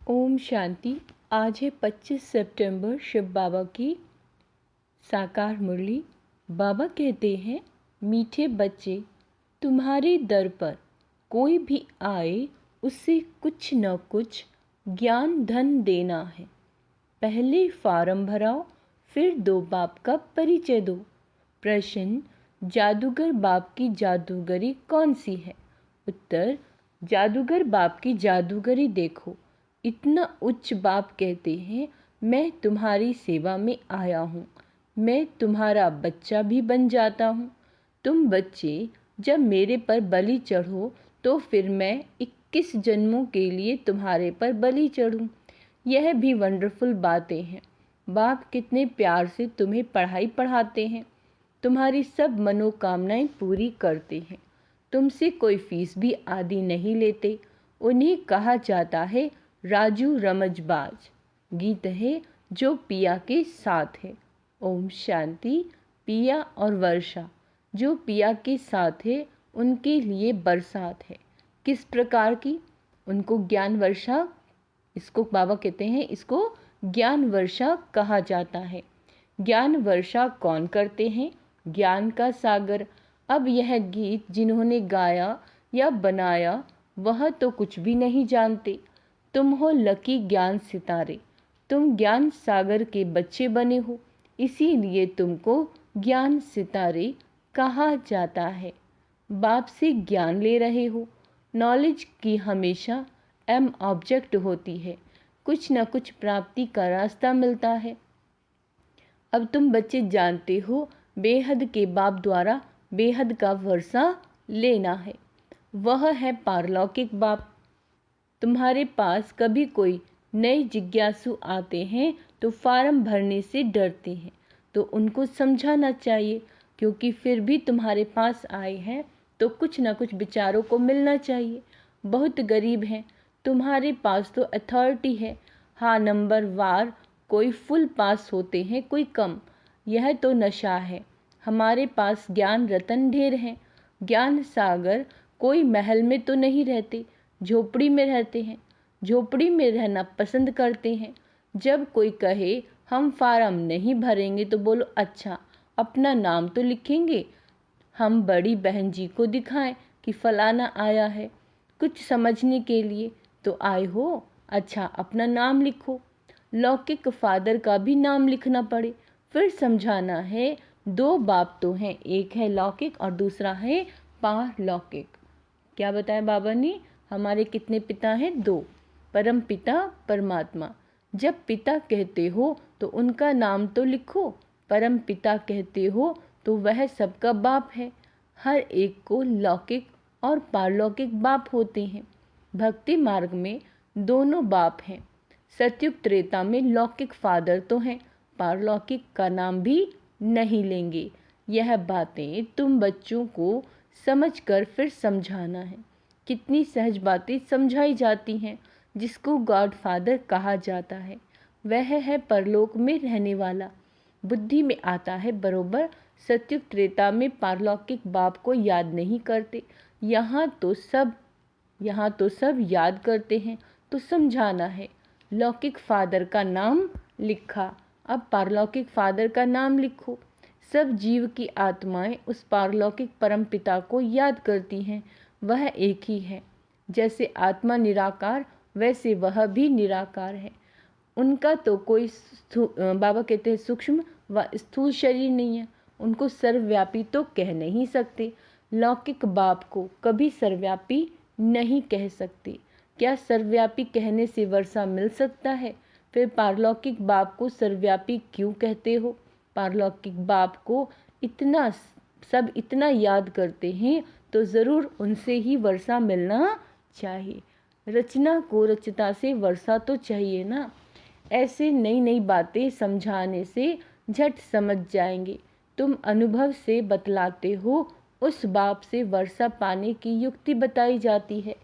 ओम शांति। आज है 25 सितंबर, शिव बाबा की साकार मुरली। बाबा कहते हैं, मीठे बच्चे, तुम्हारे दर पर कोई भी आए उससे कुछ न कुछ ज्ञान धन देना है। पहले फार्म भराओ, फिर दो बाप का परिचय दो। प्रश्न, जादूगर बाप की जादूगरी कौन सी है? उत्तर, जादूगर बाप की जादूगरी देखो। इतना उच्च बाप कहते हैं, मैं तुम्हारी सेवा में आया हूँ, मैं तुम्हारा बच्चा भी बन जाता हूँ। तुम बच्चे जब मेरे पर बलि चढ़ो तो फिर मैं 21 जन्मों के लिए तुम्हारे पर बलि चढ़ूँ। यह भी वंडरफुल बातें हैं। बाप कितने प्यार से तुम्हें पढ़ाई पढ़ाते हैं, तुम्हारी सब मनोकामनाएं पूरी करते हैं। तुमसे कोई फीस भी आदि नहीं लेते। उन्हें कहा जाता है राजू रमजबाज। गीत है जो पिया के साथ है। ओम शांति। पिया और वर्षा, जो पिया के साथ है उनके लिए बरसात है। किस प्रकार की? उनको ज्ञान वर्षा, इसको बाबा कहते हैं, इसको ज्ञान वर्षा कहा जाता है। ज्ञान वर्षा कौन करते हैं? ज्ञान का सागर। अब यह गीत जिन्होंने गाया या बनाया वह तो कुछ भी नहीं जानते। तुम हो लकी ज्ञान सितारे, तुम ज्ञान सागर के बच्चे बने हो, इसीलिए तुमको ज्ञान सितारे कहा जाता है। बाप से ज्ञान ले रहे हो। नॉलेज की हमेशा एम ऑब्जेक्ट होती है, कुछ न कुछ प्राप्ति का रास्ता मिलता है। अब तुम बच्चे जानते हो बेहद के बाप द्वारा बेहद का वर्षा लेना है। वह है पारलौकिक बाप। तुम्हारे पास कभी कोई नए जिज्ञासु आते हैं तो फार्म भरने से डरते हैं, तो उनको समझाना चाहिए, क्योंकि फिर भी तुम्हारे पास आए हैं तो कुछ ना कुछ बेचारों को मिलना चाहिए। बहुत गरीब हैं, तुम्हारे पास तो अथॉरिटी है। हाँ, नंबर वार कोई फुल पास होते हैं, कोई कम। यह तो नशा है। हमारे पास ज्ञान रतन ढेर हैं। ज्ञान सागर कोई महल में तो नहीं रहते, झोपड़ी में रहते हैं। झोपड़ी में रहना पसंद करते हैं। जब कोई कहे हम फार्म नहीं भरेंगे तो बोलो अच्छा, अपना नाम तो लिखेंगे। हम बड़ी बहन जी को दिखाएं कि फलाना आया है, कुछ समझने के लिए तो आए हो, अच्छा अपना नाम लिखो। लौकिक फादर का भी नाम लिखना पड़े, फिर समझाना है। दो बाप तो हैं, एक है लौकिक और दूसरा है पारलौकिक। क्या बताया बाबा ने? हमारे कितने पिता हैं? दो, परम पिता परमात्मा। जब पिता कहते हो तो उनका नाम तो लिखो। परम पिता कहते हो तो वह सबका बाप है। हर एक को लौकिक और पारलौकिक बाप होते हैं। भक्ति मार्ग में दोनों बाप हैं। सतयुग त्रेता में लौकिक फादर तो हैं, पारलौकिक का नाम भी नहीं लेंगे। यह बातें तुम बच्चों को समझकर फिर समझाना है। कितनी सहज बातें समझाई जाती हैं। जिसको गॉड फादर कहा जाता है वह है परलोक में रहने वाला। बुद्धि में आता है बरोबर। सतयुग त्रेता में पारलौकिक बाप को याद नहीं करते। यहाँ तो सब याद करते हैं, तो समझाना है। लौकिक फादर का नाम लिखा, अब पारलौकिक फादर का नाम लिखो। सब जीव की आत्माएं उस पारलौकिक परम पिता को याद करती हैं। वह एक ही है। जैसे आत्मा निराकार, वैसे वह भी निराकार है। उनका तो कोई बाबा कहते हैं सूक्ष्म व स्थूल शरीर नहीं है। उनको सर्वव्यापी तो कह नहीं सकते। लौकिक बाप को कभी सर्वव्यापी नहीं कह सकते। क्या सर्वव्यापी कहने से वर्षा मिल सकता है? फिर पारलौकिक बाप को सर्वव्यापी क्यों कहते हो? पारलौकिक बाप को इतना याद करते हैं तो ज़रूर उनसे ही वर्षा मिलना चाहिए। रचना को रचता से वर्षा तो चाहिए ना। ऐसे नई नई बातें समझाने से झट समझ जाएंगे। तुम अनुभव से बतलाते हो, उस बाप से वर्षा पाने की युक्ति बताई जाती है।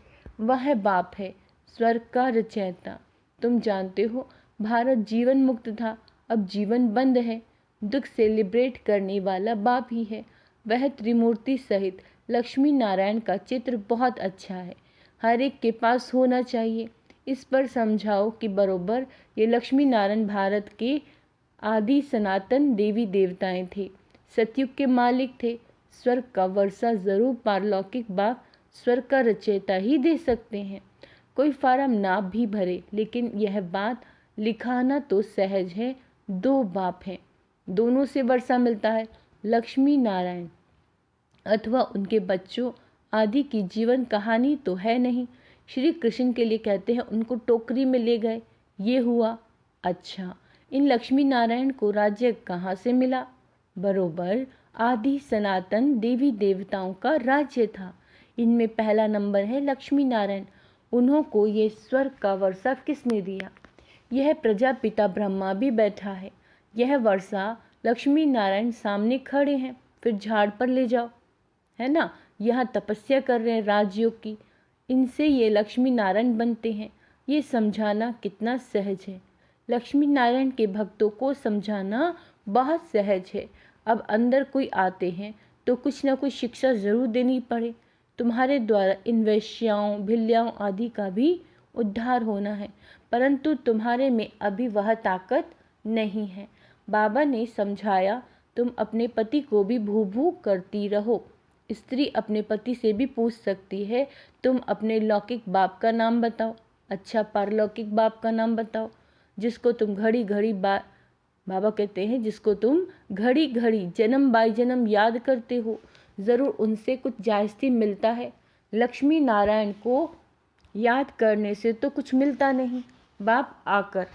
वह बाप है स्वर्ग का रचयिता। तुम जानते हो भारत जीवन मुक्त था, अब जीवन बंद है। दुख से लिबरेट करने वाला बाप ही है। वह त्रिमूर्ति सहित लक्ष्मी नारायण का चित्र बहुत अच्छा है। हर एक के पास होना चाहिए। इस पर समझाओ कि बरोबर ये लक्ष्मी नारायण भारत के आदि सनातन देवी देवताएं थे, सतयुग के मालिक थे। स्वर्ग का वर्षा जरूर पारलौकिक बाप स्वर्ग का रचयिता ही दे सकते हैं। कोई फार्म ना भी भरे, लेकिन यह बात लिखाना तो सहज है। दो बाप हैं, दोनों से वर्षा मिलता है, लक्ष्मी नारायण अथवा उनके बच्चों आदि की जीवन कहानी तो है नहीं। श्री कृष्ण के लिए कहते हैं उनको टोकरी में ले गए, ये हुआ। अच्छा, इन लक्ष्मी नारायण को राज्य कहाँ से मिला? बरोबर आदि सनातन देवी देवताओं का राज्य था। इनमें पहला नंबर है लक्ष्मी नारायण। उन्हों को ये स्वर्ग का वर्षा किसने दिया? यह प्रजापिता ब्रह्मा भी बैठा है। यह वर्षा लक्ष्मी नारायण सामने खड़े हैं, फिर झाड़ पर ले जाओ, है ना। यहाँ तपस्या कर रहे हैं राजयोग की, इनसे ये लक्ष्मी नारायण बनते हैं। ये समझाना कितना सहज है। लक्ष्मी नारायण के भक्तों को समझाना बहुत सहज है। अब अंदर कोई आते हैं तो कुछ ना कुछ शिक्षा जरूर देनी पड़े। तुम्हारे द्वारा इन वैश्याओं भिल्लाओं आदि का भी उद्धार होना है, परंतु तुम्हारे में अभी वह ताकत नहीं है। बाबा ने समझाया, तुम अपने पति को भी भू भू करती रहो। स्त्री अपने पति से भी पूछ सकती है, तुम अपने लौकिक बाप का नाम बताओ। अच्छा, पारलौकिक बाप का नाम बताओ, जिसको तुम घड़ी घड़ी बाबा कहते हैं जिसको तुम घड़ी घड़ी जन्म बाई जन्म याद करते हो, ज़रूर उनसे कुछ जायज़ती मिलता है। लक्ष्मी नारायण को याद करने से तो कुछ मिलता नहीं। बाप आकर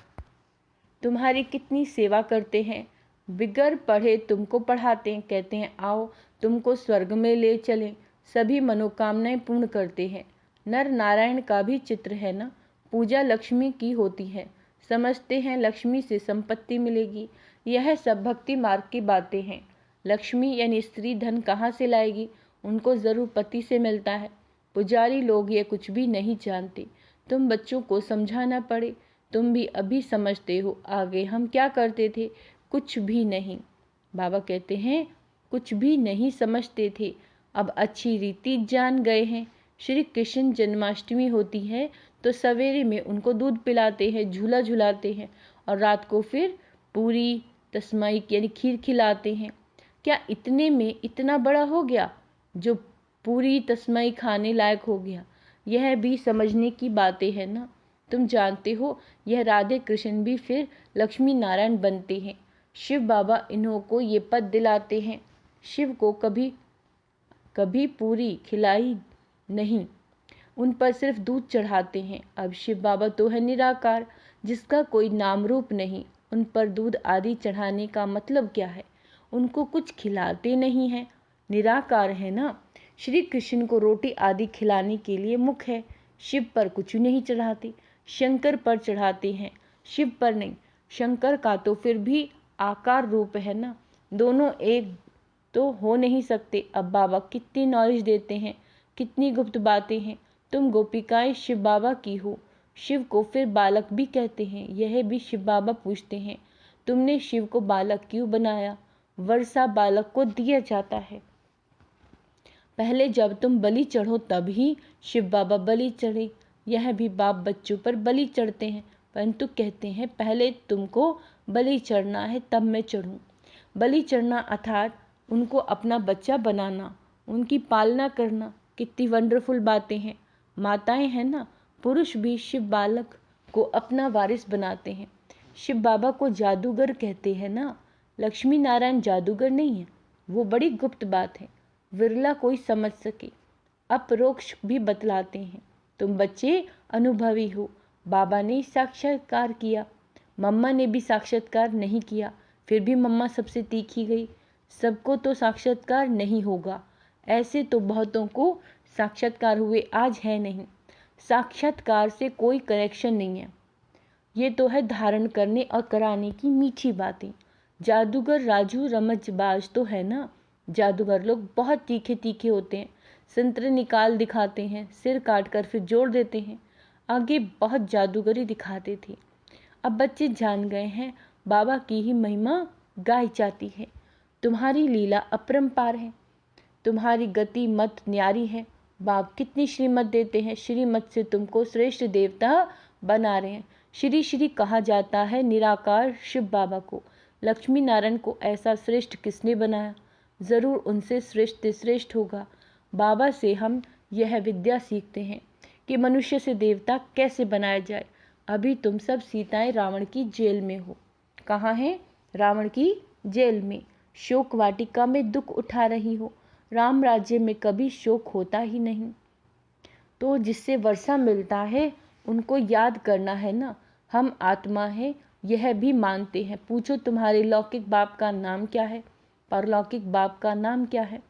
तुम्हारी कितनी सेवा करते हैं, बिगर पढ़े तुमको पढ़ाते हैं, कहते हैं आओ तुमको स्वर्ग में ले चलें, सभी मनोकामनाएं पूर्ण करते हैं। नर नारायण का भी चित्र है ना, पूजा लक्ष्मी की होती है, समझते हैं लक्ष्मी से संपत्ति मिलेगी। यह सब भक्ति मार्ग की बातें हैं। लक्ष्मी यानी स्त्री धन कहाँ से लाएगी? उनको ज़रूर पति से मिलता है। पुजारी लोग ये कुछ भी नहीं जानते, तुम बच्चों को समझाना पड़े। तुम भी अभी समझते हो, आगे हम क्या करते थे? कुछ भी नहीं। बाबा कहते हैं कुछ भी नहीं समझते थे, अब अच्छी रीति जान गए हैं। श्री कृष्ण जन्माष्टमी होती है तो सवेरे में उनको दूध पिलाते हैं, झूला झुलाते हैं, और रात को फिर पूरी तस्माई यानी खीर खिलाते हैं। क्या इतने में इतना बड़ा हो गया जो पूरी तस्माई खाने लायक हो गया? यह भी समझने की बातें हैं ना। तुम जानते हो यह राधे कृष्ण भी फिर लक्ष्मी नारायण बनते हैं। शिव बाबा इन्हों को ये पद दिलाते हैं। शिव को कभी कभी पूरी खिलाई नहीं, उन पर सिर्फ दूध चढ़ाते हैं। अब शिव बाबा तो है निराकार, जिसका कोई नाम रूप नहीं, उन पर दूध आदि चढ़ाने का मतलब क्या है? उनको कुछ खिलाते नहीं हैं, निराकार है ना। श्री कृष्ण को रोटी आदि खिलाने के लिए मुख है, शिव पर कुछ नहीं चढ़ाते, शंकर पर चढ़ाते हैं, शिव पर नहीं। शंकर का तो फिर भी आकार रूप है ना, दोनों एक तो हो नहीं सकते। अब बाबा कितनी नॉलेज देते हैं, कितनी गुप्त बातें हैं। तुम गोपिकाएं शिव बाबा की हो। शिव को फिर बालक भी कहते हैं, यह भी शिव बाबा पूछते हैं, तुमने शिव को बालक क्यों बनाया? वर्षा बालक को दिया जाता है। पहले जब तुम बलि चढ़ो तब ही शिव बाबा बलि चढ़े। यह भी बाप बच्चों पर बलि चढ़ते हैं, परंतु कहते हैं पहले तुमको बलि चढ़ना है तब मैं चढ़ूं। बलि चढ़ना अर्थात उनको अपना बच्चा बनाना, उनकी पालना करना, कितनी वंडरफुल बातें हैं। माताएं हैं ना, पुरुष भी शिव बालक को अपना वारिस बनाते हैं। शिव बाबा को जादूगर कहते हैं ना, लक्ष्मी नारायण जादूगर नहीं है, वो बड़ी गुप्त बात है, विरला कोई समझ सके। अपरोक्ष भी बतलाते हैं। तुम बच्चे अनुभवी हो, बाबा ने साक्षात्कार किया, मम्मा ने भी साक्षात्कार नहीं किया, फिर भी मम्मा सबसे तीखी गई। सबको तो साक्षात्कार नहीं होगा, ऐसे तो बहुतों को साक्षात्कार हुए, आज है नहीं। साक्षात्कार से कोई कनेक्शन नहीं है, ये तो है धारण करने और कराने की मीठी बातें। जादूगर राजू रमजबाज तो है ना, जादूगर लोग बहुत तीखे तीखे होते हैं, संतरे निकाल दिखाते हैं, सिर काट कर फिर जोड़ देते हैं। आगे बहुत जादूगरी दिखाते थे। अब बच्चे जान गए हैं, बाबा की ही महिमा गाई जाती है। तुम्हारी लीला अपरंपार है, तुम्हारी गति मत न्यारी है। बाप कितनी श्रीमत देते हैं, श्रीमत से तुमको श्रेष्ठ देवता बना रहे हैं। श्री श्री कहा जाता है निराकार शिव बाबा को। लक्ष्मी नारायण को ऐसा श्रेष्ठ किसने बनाया? ज़रूर उनसे श्रेष्ठ श्रेष्ठ होगा। बाबा से हम यह विद्या सीखते हैं कि मनुष्य से देवता कैसे बनाया जाए। अभी तुम सब सीताएं रावण की जेल में हो। कहाँ हैं? रावण की जेल में। शोक वाटिका में दुख उठा रही हो। राम राज्य में कभी शोक होता ही नहीं। तो जिससे वर्षा मिलता है उनको याद करना है ना। हम आत्मा है यह भी मानते हैं। पूछो तुम्हारे लौकिक बाप का नाम क्या है? परलौकिक बाप का नाम क्या है?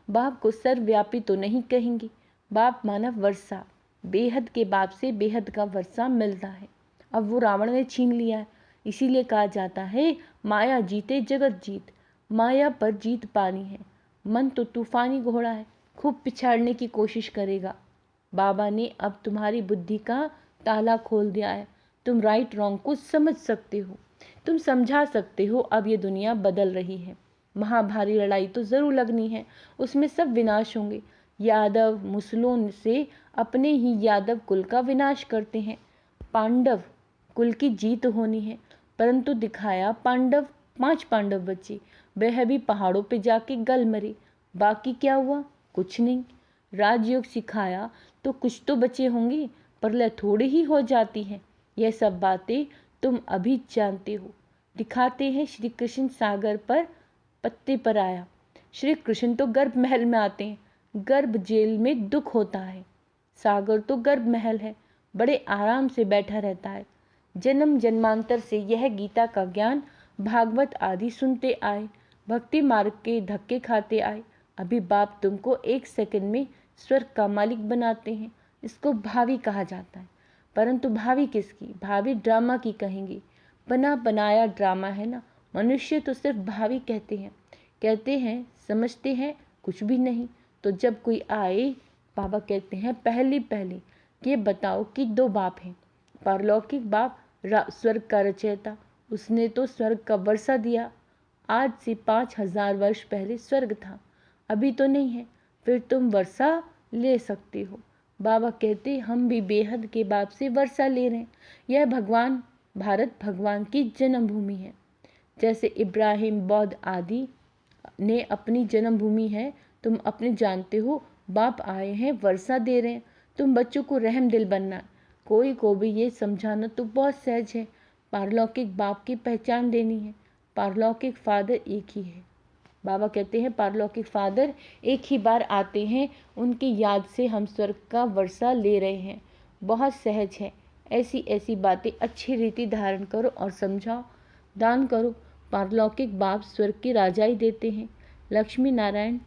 बाप को सर्वव्यापी तो नहीं कहेंगे। बाप मानव वर्षा, बेहद के बाप से बेहद का वर्षा मिलता है। अब वो रावण ने छीन लिया है। इसीलिए कहा जाता है माया जीते जगत जीत। माया पर जीत पानी है। मन तो तूफानी घोड़ा है, खूब पिछाड़ने की कोशिश करेगा। बाबा ने अब तुम्हारी बुद्धि का ताला खोल दिया है। तुम राइट रॉन्ग को समझ सकते हो, तुम समझा सकते हो। अब ये दुनिया बदल रही है। महाभारी लड़ाई तो जरूर लगनी है, उसमें सब विनाश होंगे। यादव मुसलों से अपने ही यादव कुल का विनाश करते हैं। पांडव कुल की जीत होनी है, परंतु दिखाया 5 पांडव बचे। वह भी पहाड़ों पे जाके गल मरे। बाकी क्या हुआ? कुछ नहीं। राजयोग सिखाया तो कुछ तो बचे होंगे, प्रलय थोड़ी ही हो जाती है। यह सब बातें तुम अभी जानते हो। दिखाते हैं श्री कृष्ण सागर पर पत्ते पर आया। श्री कृष्ण तो गर्भ महल में आते हैं। गर्भ जेल में दुख होता है। सागर तो गर्भ महल है, बड़े आराम से बैठा रहता है। जन्म जन्मांतर से यह गीता का ज्ञान भागवत आदि सुनते आए, भक्ति मार्ग के धक्के खाते आए। अभी बाप तुमको 1 सेकंड में स्वर्ग का मालिक बनाते हैं। इसको भावी कहा जाता है। परंतु भावी किसकी? भावी ड्रामा की कहेंगे। बना बनाया ड्रामा है ना। मनुष्य तो सिर्फ भावी कहते हैं समझते हैं कुछ भी नहीं। तो जब कोई आए, बाबा कहते हैं पहले कि ये बताओ कि 2 बाप हैं। परलौकिक बाप स्वर्ग का रचयिता, उसने तो स्वर्ग का वर्षा दिया। आज से 5000 वर्ष पहले स्वर्ग था, अभी तो नहीं है। फिर तुम वर्षा ले सकते हो। बाबा कहते हम भी बेहद के बाप से वर्षा ले रहे हैं। यह भारत भगवान की जन्मभूमि है। जैसे इब्राहिम बौद्ध आदि ने अपनी जन्मभूमि है, तुम अपने जानते हो। बाप आए हैं, वर्षा दे रहे हैं। तुम बच्चों को रहम दिल बनना। कोई को भी ये समझाना तो बहुत सहज है। पारलौकिक बाप की पहचान देनी है। पारलौकिक फादर एक ही है। बाबा कहते हैं पारलौकिक फादर एक ही बार आते हैं, उनकी याद से हम स्वर्ग का वर्षा ले रहे हैं। बहुत सहज है। ऐसी ऐसी बातें अच्छी रीति धारण करो और समझाओ, दान करो। पारलौकिक बाप स्वर्ग की राजाई देते हैं। लक्ष्मी नारायण,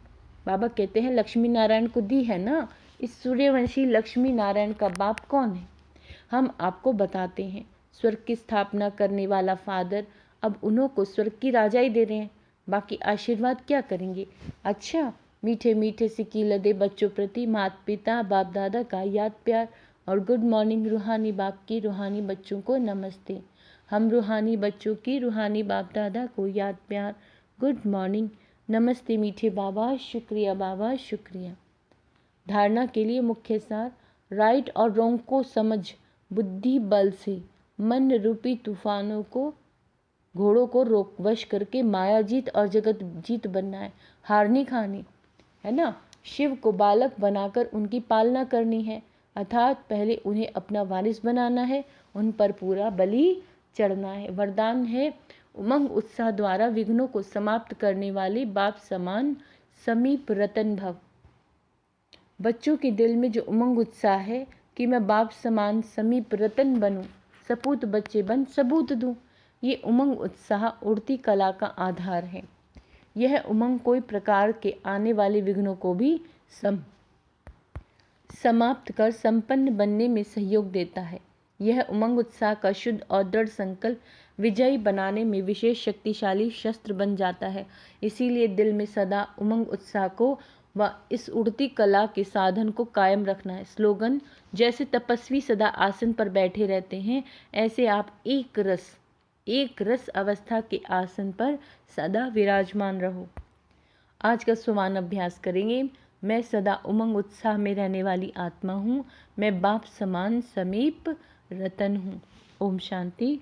बाबा कहते हैं लक्ष्मी नारायण को दी है ना। इस सूर्यवंशी लक्ष्मी नारायण का बाप कौन है? हम आपको बताते हैं। स्वर्ग की स्थापना करने वाला फादर अब उन्हों को स्वर्ग की राजाई दे रहे हैं। बाकी आशीर्वाद क्या करेंगे? अच्छा, मीठे मीठे सिक्की लदे बच्चों प्रति माता पिता बाप दादा का याद प्यार और गुड मॉर्निंग। रूहानी बाप की रूहानी बच्चों को नमस्ते। हम रूहानी बच्चों की रूहानी बाप दादा को याद प्यार, गुड मॉर्निंग, नमस्ते मीठे बाबा, शुक्रिया बाबा, शुक्रिया। धारणा के लिए मुख्य सार, राइट और रॉन्ग को समझ बुद्धि बल से मन रूपी तूफानों को, घोड़ों को रोक वश करके माया जीत और जगत जीत बनना है। हार नहीं खानी है ना। शिव को बालक बनाकर उनकी पालना करनी है, अर्थात पहले उन्हें अपना वारिस बनाना है, उन पर पूरा बलि चढ़ना है। वरदान है उमंग उत्साह द्वारा विघ्नों को समाप्त करने वाले बाप समान समीप रतन भव। बच्चों के दिल में जो उमंग उत्साह है कि मैं बाप समान समीप रतन बनूं, सपूत बच्चे बन सबूत दूं, ये उमंग उत्साह उड़ती कला का आधार है। यह उमंग कोई प्रकार के आने वाले विघ्नों को भी समाप्त कर संपन्न बनने में सहयोग देता है। यह उमंग उत्साह का शुद्ध और दृढ़ संकल्प विजयी बनाने में विशेष शक्तिशाली शस्त्र बन जाता है। इसीलिए दिल में सदा उमंग उत्साह को व इस उड़ती कला के साधन को कायम रखना है। स्लोगन, जैसे तपस्वी सदा आसन पर बैठे रहते हैं, ऐसे आप एक रस अवस्था के आसन पर सदा विराजमान रहो। आज का सुमान अभ्यास करेंगे। मैं सदा उमंग उत्साह में रहने वाली आत्मा हूँ। मैं बाप समान समीप रतन हूँ। ओम शांति।